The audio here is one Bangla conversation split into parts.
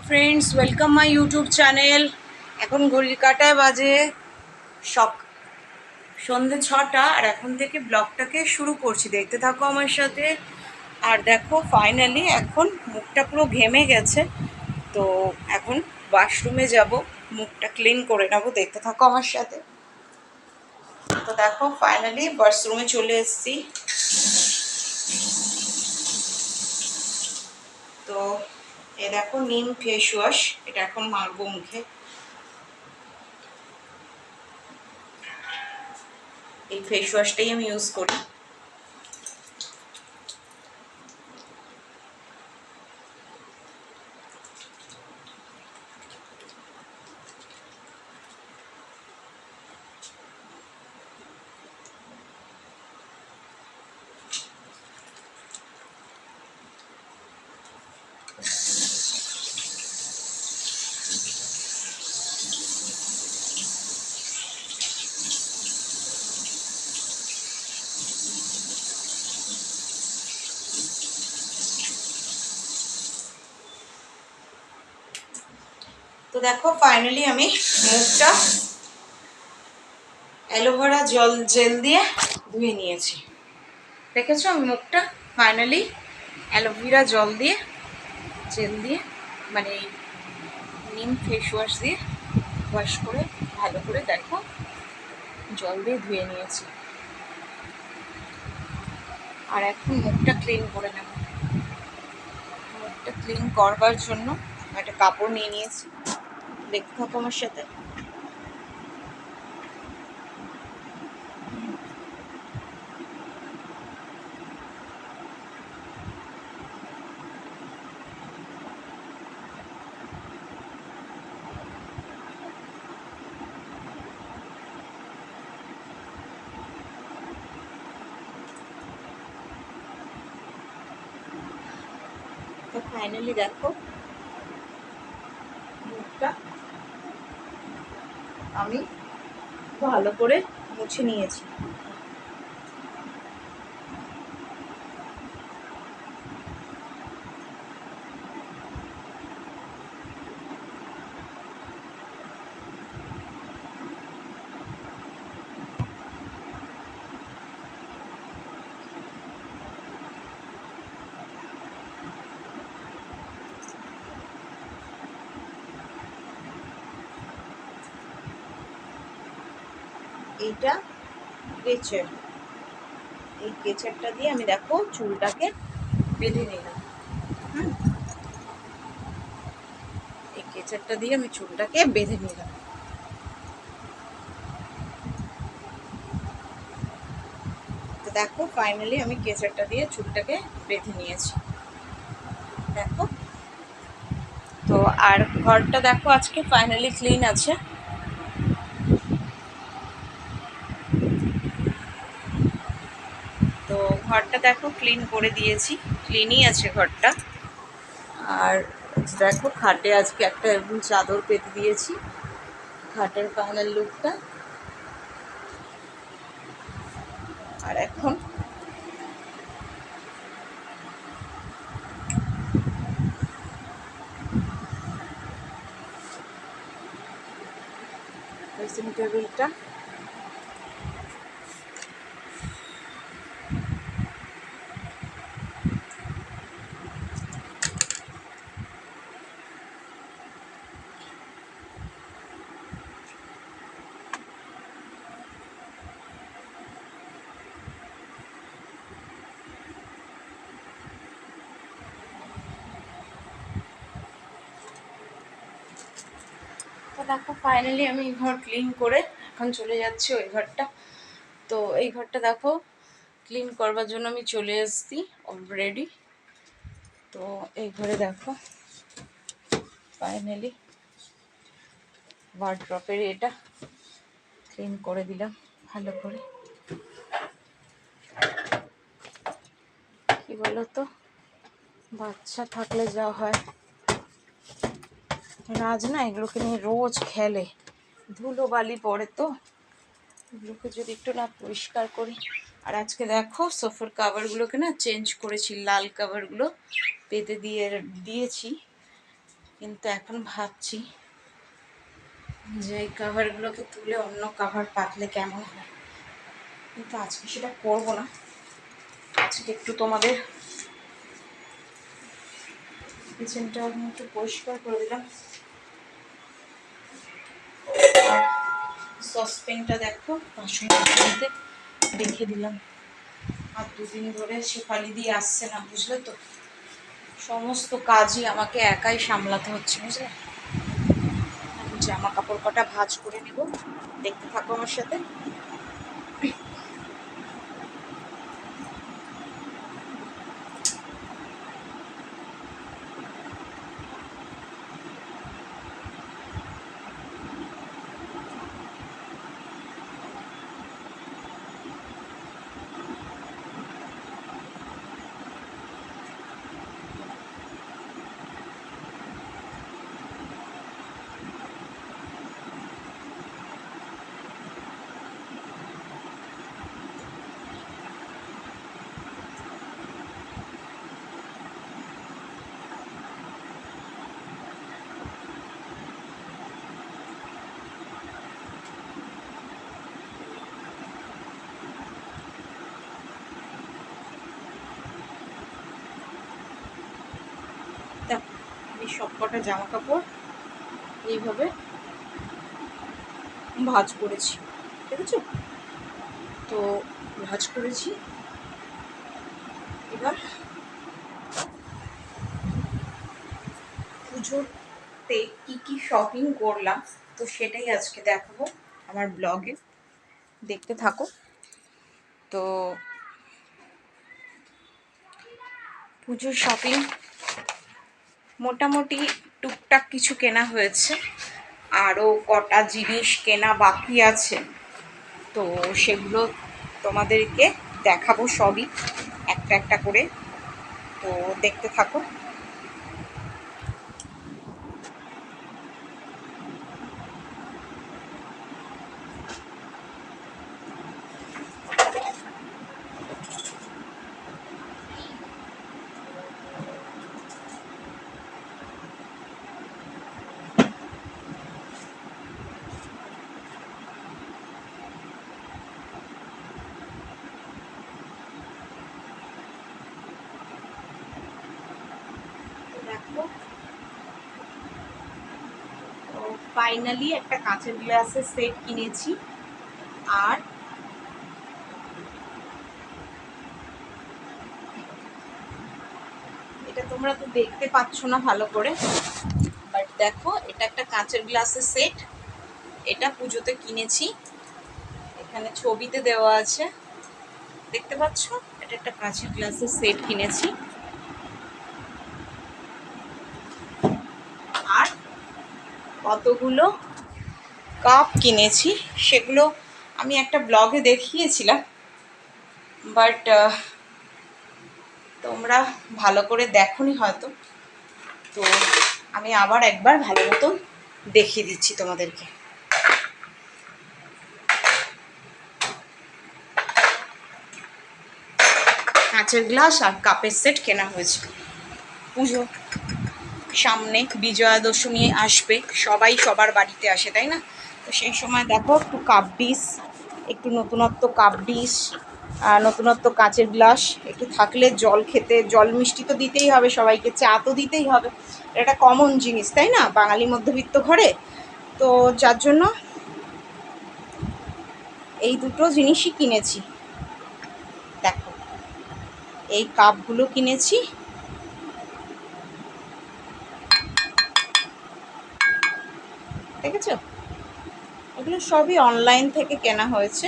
Friends, welcome my YouTube channel. এখন ঘড়ির কাঁটায় বাজে সক সন্ধে 6টা, আর এখন থেকে ব্লগটাকে শুরু করছি। দেখতে থাকো আমার সাথে। আর দেখো, ফাইনালি এখন মুখটা পুরো ঘেমে গেছে। তো এখন ওয়াশরুমে যাব, মুখটা ক্লিন করে নেবো। দেখতে থাকো আমার সাথে। তো দেখো, ফাইনালি ওয়াশরুমে চলে এসেছি। তো এ দেখো, নিম ফেস ওয়াশ, এটা এখন মাখবো মুখে। এই ফেস ওয়াশটাই আমি ইউজ করি। তো দেখো, ফাইনালি আমি মুখটা অ্যালোভেরা জেল দিয়ে ধুয়ে নিয়েছি। দেখেছো, আমি মুখটা ফাইনালি অ্যালোভেরা জেল দিয়ে মানে নিম ফেস ওয়াশ দিয়ে ওয়াশ করে ভালো করে দেখো জল দিয়ে ধুয়ে নিয়েছি। আর এখন মুখটা ক্লিন করে নেব। মুখটা ক্লিন করবার জন্য একটা কাপড় নিয়ে নিয়েছি। দেখতে থাকো আমার সাথে। তো ফাইনালি দেখো, মুখটা আমি ভালো করে মুছে নিয়েছি। এইটা কেচের, এই কেচারটা দিয়ে আমি দেখো চুলটাকে বেঁধে নিলাম। এই কেচারটা দিয়ে আমি চুলটাকে বেঁধে নিলাম। তো দেখো, ফাইনালি আমি কেচারটা দিয়ে চুলটাকে বেঁধে নিয়েছি। দেখো, তো আর ঘরটা দেখো আজকে ফাইনালি ক্লিন আছে। তো ঘরটা দেখো ক্লিন করে দিয়েছি, ক্লিনই আছে ঘরটা। আর দেখো, খাটে আজকে একটা এরকম চাদর পেতে দিয়েছি। খাটের ফাইনাল লুকটা। আর এখন ড্রেসিং টেবিলটা তো দেখো, ফাইনালি আমি ঘর ক্লিন করে এখন চলে যাচ্ছি ওই ঘরটা। তো এই ঘরটা দেখো ক্লিন করবার জন্য আমি চলে এসেছি অলরেডি। তো এই ঘরে দেখো ফাইনালি ওয়ার্ড্রপের এটা ক্লিন করে দিলাম ভালো করে। কি বলতো, বাচ্চা থাকলে যা হয়, রাজ না এগুলোকে নিয়ে রোজ খেলে, ধুলো বালি পড়ে। তো এগুলোকে যদি একটু না পরিষ্কার করি। আর আজকে দেখো সোফার কাভারগুলোকে না চেঞ্জ করেছি, লাল কাভারগুলো পেতে দিয়েছি। কিন্তু এখন ভাবছি যে এই কাভারগুলোকে তুলে অন্য কাভার পাতলে কেমন হয়, কিন্তু আজকে সেটা করবো না। আজকে একটু তোমাদের কিচেনটা একটু পরিষ্কার করে দিলাম। আর সসপ্যানটা দেখো বাসন মধ্যে রেখে দিলাম। আর দুদিন ধরে শেফালি দিয়ে আসছে না, বুঝলে তো, সমস্ত কাজই আমাকে একাই সামলাতে হচ্ছে, বুঝলে। জামা কাপড় কটা ভাঁজ করে নেব, দেখতে থাকো আমার সাথে। দেখো আমি সব কটা জামা কাপড় এইভাবে ভাঁজ করেছি, ঠিক আছে। তো ভাঁজ করেছি, এবার পুজোতে কি কি শপিং করলাম তো সেটাই আজকে দেখাবো আমার ব্লগে, দেখতে থাকো। তো পুজোর শপিং মোটামুটি টুকটাক কিছু কেনা হয়েছে, আরও কটা জিনিস কেনা বাকি আছে, তো সেগুলো তোমাদেরকে দেখাবো সবই একটা একটা করে, তো দেখতে থাকো। দেখো তো ফাইনালি একটা কাঁচের গ্লাসের সেট কিনেছি, আর এটা তোমরা তো দেখতে পাচ্ছ না ভালো করে, বাট দেখো এটা একটা কাঁচের গ্লাসের সেট, এটা পুজোতে কিনেছি, এখানে ছবিতে দেওয়া আছে, দেখতে পাচ্ছ। এটা একটা কাঁচের গ্লাসের সেট কিনেছি, আর কতগুলো কাপ কিনেছি সেগুলো আমি একটা ব্লগে দেখিয়েছিলাম, বাট তোমরা ভালো করে দেখোনি হয়তো, তো আমি আবার একবার ভালো মতন দেখিয়ে দিচ্ছি তোমাদেরকে। কাঁচের গ্লাস আর কাপের সেট কেনা হয়েছে। পুজো সামনে, বিজয়া দশমী আসবে, সবাই সবার বাড়িতে আসে, তাই না? তো সেই সময় দেখো একটু কাপ ডিশ, একটু নতুনত্ব কাপ ডিশ, নতুনত্ব কাঁচের গ্লাস একটু থাকলে জল খেতে, জল মিষ্টি তো দিতেই হবে সবাইকে, চা তো দিতেই হবে, এটা কমন জিনিস, তাই না, বাঙালি মধ্যবিত্ত ঘরে। তো যার জন্য এই দুটো জিনিসই কিনেছি। দেখো এই কাপগুলো কিনেছি, দেখেছো, এগুলো সবই অনলাইন থেকে কেনা হয়েছে।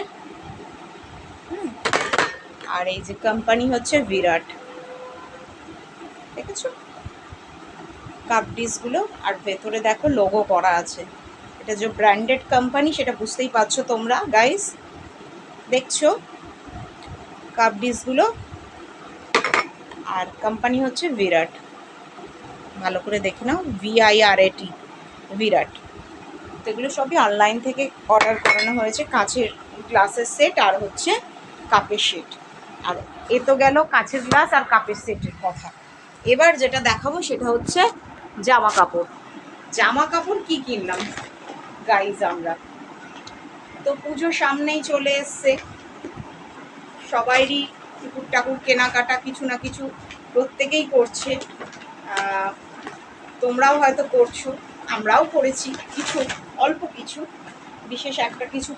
আর এই যে কোম্পানি হচ্ছে বিরাট, দেখেছো কাপ ডিশগুলো, আর ভেতরে দেখো লোগো করা আছে, এটা যে ব্র্যান্ডেড কোম্পানি সেটা বুঝতেই পারছো তোমরা গাইস, দেখছো কাপ ডিশগুলো, আর কোম্পানি হচ্ছে বিরাট, ভালো করে দেখে নাও, VIRAT, বিরাট। তো এগুলো সবই অনলাইন থেকে অর্ডার করানো হয়েছে, কাঁচের গ্লাসের সেট আর হচ্ছে কাপের সেট। আর এ তো গেল কাঁচের গ্লাস আর কাপের সেটের কথা, এবার যেটা দেখাবো সেটা হচ্ছে জামা কাপড়। জামা কাপড় কি কিনলাম গাইজ আমরা, তো পুজো সামনেই চলে এসছে, সবাইরই টুকুর টাকুর কেনাকাটা কিছু না কিছু প্রত্যেকেই করছে। তোমরাও হয়তো করছো, আমরাও করেছি কিছু, অল্প কিছু, বিশেষ একটা কিছু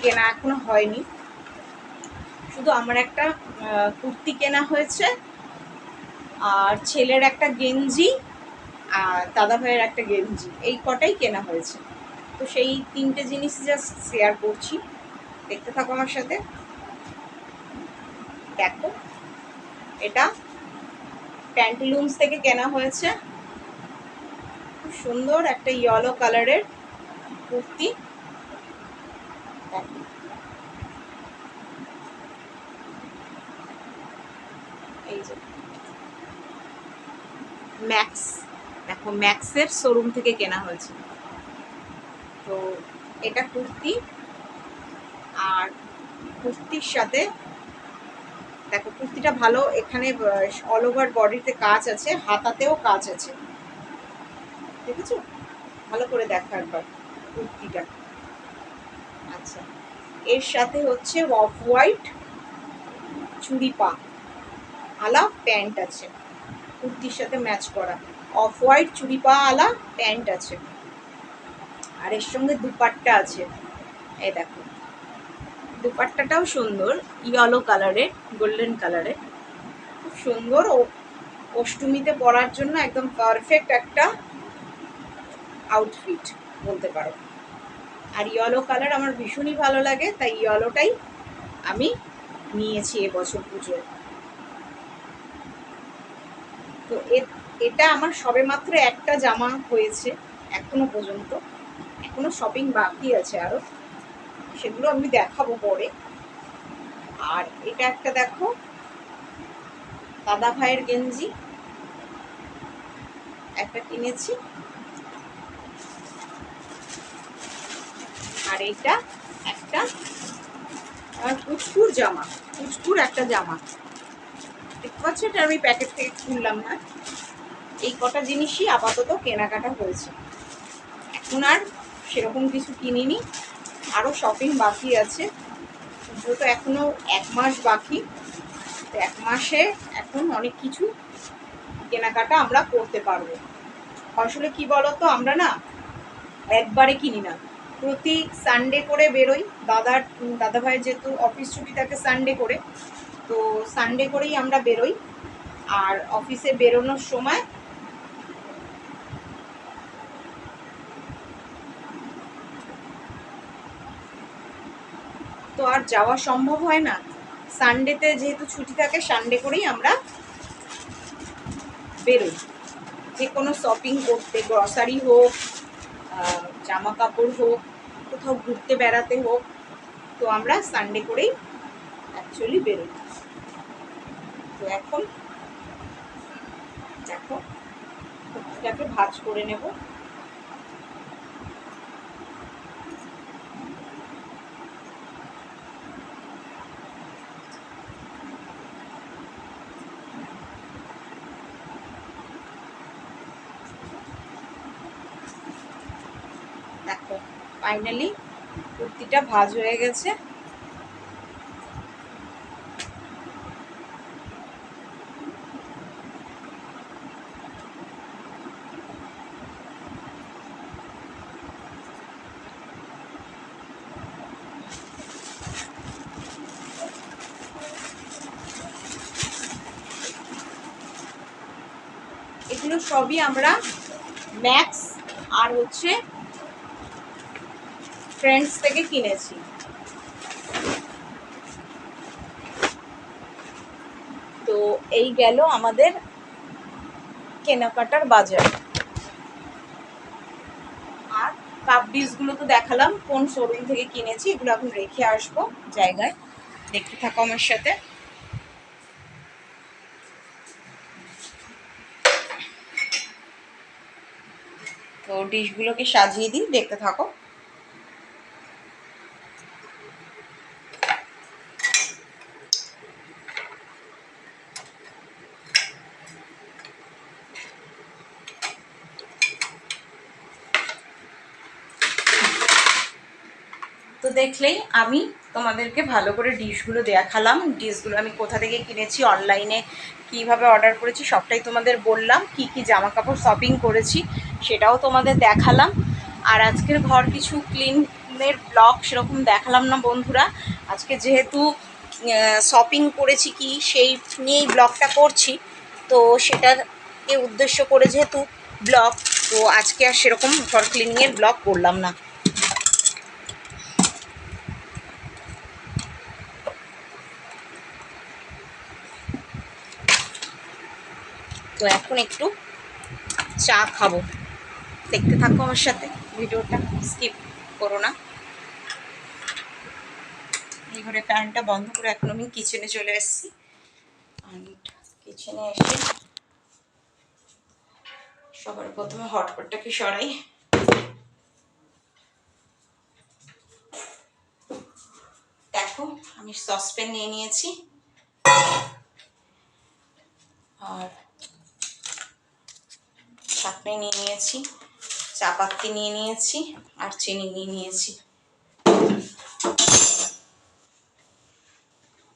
কেনা এখনো হয়নি। শুধু আমার একটা কুর্তি কেনা হয়েছে, আর ছেলের একটা গেঞ্জি, আর দাদা ভাইয়ের একটা গেঞ্জি, এই কটাই কেনা হয়েছে। তো সেই 3টে জিনিস জাস্ট শেয়ার করছি, দেখতে থাকো আমার সাথে। দেখো, এটা প্যান্টলুন্স থেকে কেনা হয়েছে, খুব সুন্দর একটা ইয়েলো কালারের কুর্তি। এই যে ম্যাক্স, দেখো ম্যাক্সের শোরুম থেকে কেনা হয়েছে। তো এটা কুর্তি, আর কুর্তির সাথে দেখো কুর্তিটা ভালো, এখানে অল ওভার বডিতে কাজ আছে, হাতাতেও কাজ আছে, দেখেছো? ভালো করে দেখো একবার কুর্তিটা। আচ্ছা, এর সাথে হচ্ছে অফ হোয়াইট চুড়ি পা আলা প্যান্ট আছে, কুর্তির সাথে ম্যাচ করা অফ হোয়াইট চুড়ি পা আলা প্যান্ট আছে, আর এর সঙ্গে দুপাট্টা আছে। এই দেখো, দুপাট্টাটাও সুন্দর, ইয়েলো কালারের, গোল্ডেন কালারের, খুব সুন্দর। ও অষ্টমীতে পরার জন্য একদম পারফেক্ট একটা আউটফিট বলতে পারো। আর ইয়েলো কালার আমার ভীষণই ভালো লাগে, তাই ইয়েলোটাই আমি নিয়েছি এবছর পুজোয়। তো এটা আমার সবেমাত্র একটা জামা হয়েছে এখনো পর্যন্ত, এখনো শপিং বাকি আছে আরও, সেগুলো আমি দেখাবো পরে। আর এটা একটা দেখো দাদা ভাইয়ের গেঞ্জি একটা কিনেছি, আর এটা একটা কুচকুর জামা, কুচকুর একটা জামা দেখতে পাচ্ছ, এটা আমি প্যাকেট থেকে খুললাম না। এই কটা জিনিসই আপাতত কেনাকাটা হয়েছে, এখন আর সেরকম কিছু কিনিনি, আরও শপিং বাকি আছে। পুজো তো এখনো 1 মাস বাকি, তো 1 মাসে এখন অনেক কিছু কেনাকাটা আমরা করতে পারবো। আসলে কি বলতো, আমরা না একবারে কিনি না, প্রতি সানডে করে বেরোই। দাদা ভাইয়ের যেহেতু অফিস ছুটি থাকে সানডে করে, তো সানডে করেই আমরা বেরোই। আর অফিসে বেরোনোর সময় তো আর যাওয়া সম্ভব হয় না, সানডেতে যেহেতু ছুটি থাকে সানডে করেই আমরা বেরোই যে কোনো শপিং করতে, গ্রসারি হোক, জামা কাপড় হোক, কোথাও ঘুরতে বেড়াতে হোক, তো আমরা সানডে করেই অ্যাকচুয়ালি বেরোই। তো এখন দেখো কুর্তিটাকে ভাঁজ করে নেব। দেখো ফাইনালি কুর্তিটা ভাঁজ হয়ে গেছে। এগুলো সবই আমরা ম্যাক্স আর হচ্ছে ফ্রেন্ডস থেকে কিনেছি। তো এই গেল আমাদের কেনাকাটার বাজার। আর কাপ ডিশগুলো তো দেখালাম কোন শোরুম থেকে কিনেছি, এগুলো এখন রেখে আসবো জায়গায়, দেখতে থাকো আমার সাথে। তো ডিশগুলোকে সাজিয়ে দিই, দেখতে থাকো। দেখলেই আমি তোমাদেরকে ভালো করে ডিশগুলো দেখালাম। ডিশগুলো আমি কোথা থেকে কিনেছি, অনলাইনে কিভাবে অর্ডার করেছি, সবটাই তোমাদের বললাম। কি কি জামা কাপড় শপিং করেছি সেটাও তোমাদের দেখালাম। আর আজকের ঘর কিছু ক্লিনের ব্লগ সেরকম দেখালাম না বন্ধুরা। আজকে যেহেতু শপিং করেছি কি সেই নিয়েই ব্লগটা করছি, তো সেটাকে উদ্দেশ্য করে যেহেতু ব্লগ, তো আজকে আর সেরকম ঘর ক্লিনিংয়ের ব্লগ করলাম না। তো এখন একটু চা খাবো, দেখতে থাকো আমার সাথে, ভিডিওটা স্কিপ করো না। এই ঘরে ফ্যানটা বন্ধ করে এখন আমি কিচেনে চলে এসেছি। কিচেনে এসে সবার প্রথমে হটপটটাকে সরাই। দেখো আমি সসপ্যান নিয়ে নিয়েছি, আর ছাঁকনি নিয়ে নিয়েছি, চা পাত্তি নিয়ে নিয়েছি, আর চিনি নিয়ে নিয়েছি।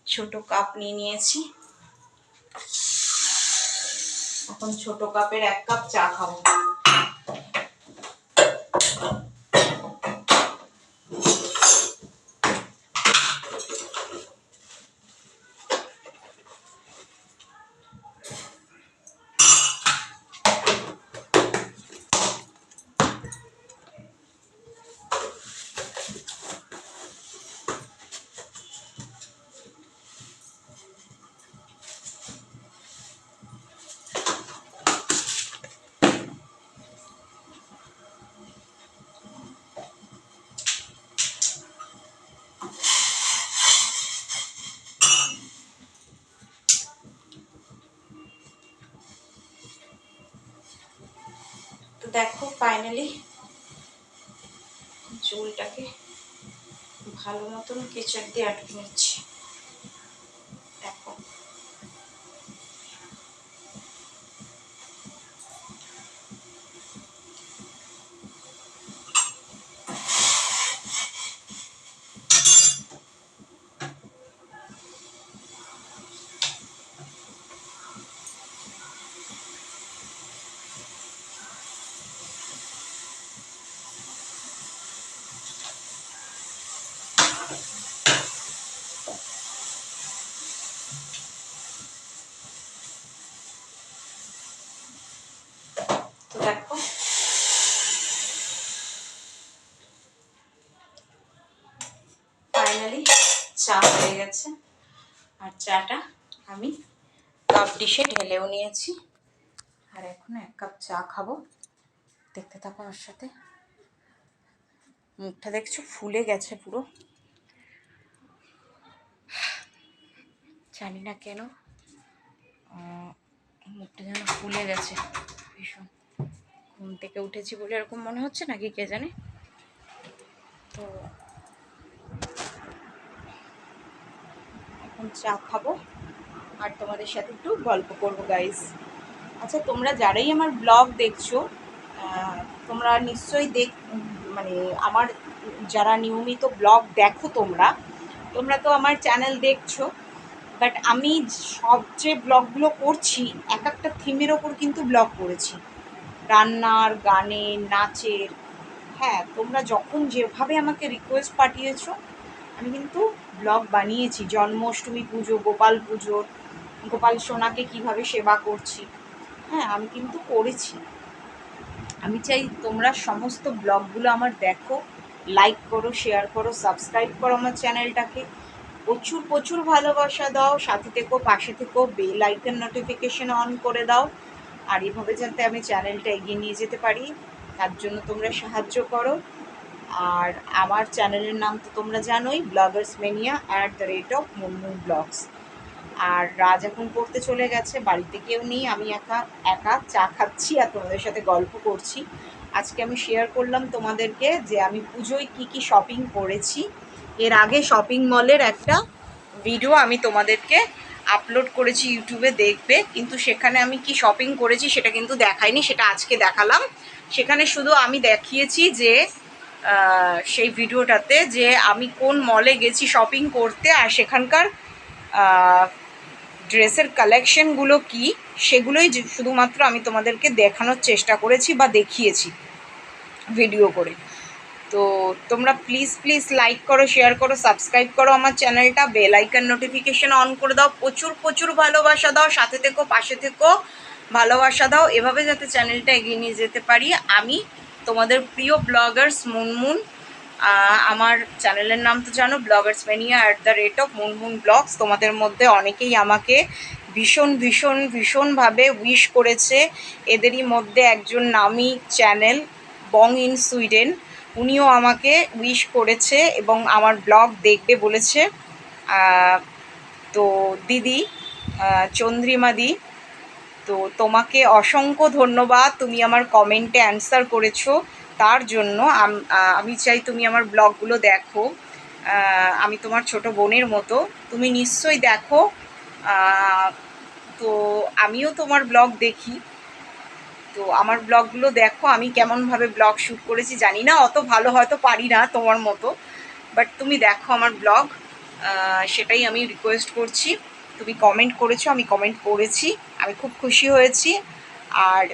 ছোট কাপ নিয়ে নিয়েছি। এখন ছোট কাপের 1 কাপ চা খাবো। তো দেখো ফাইনালি চুলটাকে ভালো মতন কেচার দিয়ে আটকে নিচ্ছি। দেখো তো দেখো ফাইনালি চা হয়ে গেছে, আর চাটা আমি কাপ ডিশে ঢেলেও নিয়েছি। আর এখন 1 কাপ চা খাবো, দেখতে থাকো আমার সাথে। মুখটা দেখছো ফুলে গেছে পুরো, জানি না কেন মুখটা যেন ফুলে গেছে ভীষণ। ঘুম থেকে উঠেছি বলে এরকম মনে হচ্ছে নাকি কে জানে। তো এখন চা খাবো আর তোমাদের সাথে একটু গল্প করবো গাইস। আচ্ছা তোমরা যারাই আমার ব্লগ দেখছো, তোমরা নিশ্চয়ই মানে আমার যারা নিয়মিত ব্লগ দেখো তোমরা তোমরা তো আমার চ্যানেল দেখছো, বাট আমি সব যে ব্লগগুলো করছি এক একটা থিমের ওপর কিন্তু ব্লগ করেছি, রান্নার, গানের, নাচের। হ্যাঁ, তোমরা যখন যেভাবে আমাকে রিকোয়েস্ট পাঠিয়েছো আমি কিন্তু ব্লগ বানিয়েছি। জন্মাষ্টমী পুজো, গোপাল পুজো, গোপাল সোনাকে কিভাবে সেবা করছি, হ্যাঁ আমি কিন্তু করেছি। আমি চাই তোমরা সমস্ত ব্লগগুলো আমার দেখো, লাইক করো, শেয়ার করো, সাবস্ক্রাইব করো আমার চ্যানেলটাকে, প্রচুর প্রচুর ভালোবাসা দাও, সাথে থেকো, পাশে থেকো, বেল আইকন নোটিফিকেশন অন করে দাও। আর এভাবে যাতে আমি চ্যানেলটা এগিয়ে নিয়ে যেতে পারি তার জন্য তোমরা সাহায্য করো। আর আমার চ্যানেলের নাম তো তোমরা জানোই, ব্লগার্স মেনিয়া @মুনমুন ব্লগস। আর রাজ এখন পড়তে চলে গেছে, বাড়িতে কেউ নেই, আমি একা একা চা খাচ্ছি আর তোমাদের সাথে গল্প করছি। আজকে আমি শেয়ার করলাম তোমাদেরকে যে আমি পুজোয় কি কি শপিং করেছি। এর আগে শপিং মলের একটা ভিডিও আমি তোমাদেরকে আপলোড করেছি ইউটিউবে, দেখবে, কিন্তু সেখানে আমি কি শপিং করেছি সেটা কিন্তু দেখাইনি, সেটা আজকে দেখালাম। সেখানে শুধু আমি দেখিয়েছি যে সেই ভিডিওটাতে যে আমি কোন মলে গেছি শপিং করতে আর সেখানকার ড্রেসের কালেকশনগুলো কি সেগুলোই শুধুমাত্র আমি তোমাদেরকে দেখানোর চেষ্টা করেছি বা দেখিয়েছি ভিডিও করে। তো তোমরা প্লিজ প্লিজ লাইক করো, শেয়ার করো, সাবস্ক্রাইব করো আমার চ্যানেলটা, বেল আইকন নোটিফিকেশন অন করে দাও, প্রচুর প্রচুর ভালোবাসা দাও, সাথে থেকো, পাশে থেকো, ভালোবাসা দাও, এভাবে যাতে চ্যানেলটা এগিয়ে নিয়ে যেতে পারি। আমি তোমাদের প্রিয় ব্লগার্স মুনমুন, আমার চ্যানেলের নাম তো জানো, ব্লগার্স ম্যানিয়া @মুনমুন ব্লগস। তোমাদের মধ্যে অনেকেই আমাকে ভীষণ ভীষণ ভীষণভাবে উইশ করেছে। এদেরই মধ্যে একজন নামি চ্যানেল বং ইন সুইডেন, উনিও আমাকে উইশ করেছে এবং আমার ব্লগ দেখবে বলেছে। তো দিদি, চন্দ্রিমাদি, তো তোমাকে অসংখ্য ধন্যবাদ, তুমি আমার কমেন্টে অ্যান্সার করেছো, তার জন্য আমি চাই তুমি আমার ব্লগগুলো দেখো। আমি তোমার ছোট বোনের মতো, তুমি নিশ্চয়ই দেখো। তো আমিও তোমার ব্লগ দেখি, তো আমার ব্লগগুলো দেখো। আমি কেমনভাবে ব্লগ শ্যুট করেছি জানি না, অত ভালো হয়তো পারি না তোমার মতো, বাট তুমি দেখো আমার ব্লগ, সেটাই আমি রিকোয়েস্ট করছি। তুমি কমেন্ট করেছো, আমি কমেন্ট করেছি, আমি খুব খুশি হয়েছি। আর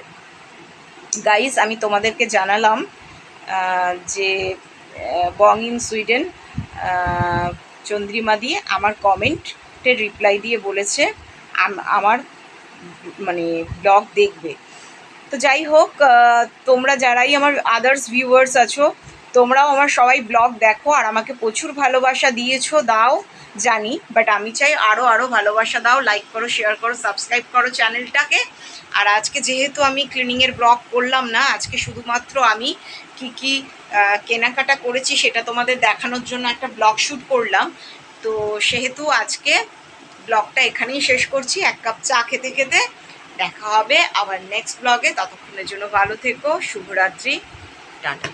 গাইজ, আমি তোমাদেরকে জানালাম যে বং ইন সুইডেন চন্দ্রিমা দিয়ে আমার কমেন্টের রিপ্লাই দিয়ে বলেছে আমার মানে ব্লগ দেখবে। তো যাই হোক, তোমরা যারাই আমার আদার্স ভিউয়ার্স আছো, তোমরাও আমার সবাই ব্লগ দেখো আর আমাকে প্রচুর ভালোবাসা দিয়েছো, দাও জানি, বাট আমি চাই আরও আরও ভালোবাসা দাও, লাইক করো, শেয়ার করো, সাবস্ক্রাইব করো চ্যানেলটাকে। আর আজকে যেহেতু আমি ক্লিনিংয়ের ব্লগ করলাম না, আজকে শুধুমাত্র আমি কি কি কেনাকাটা করেছি সেটা তোমাদের দেখানোর জন্য একটা ব্লগ শ্যুট করলাম। তো সেহেতু আজকে ব্লগটা এখানেই শেষ করছি, এক কাপ চা খেতে খেতে। দেখা হবে আবার নেক্সট ব্লগে, ততক্ষণের জন্য ভালো থেকো, শুভরাত্রি, টাটা।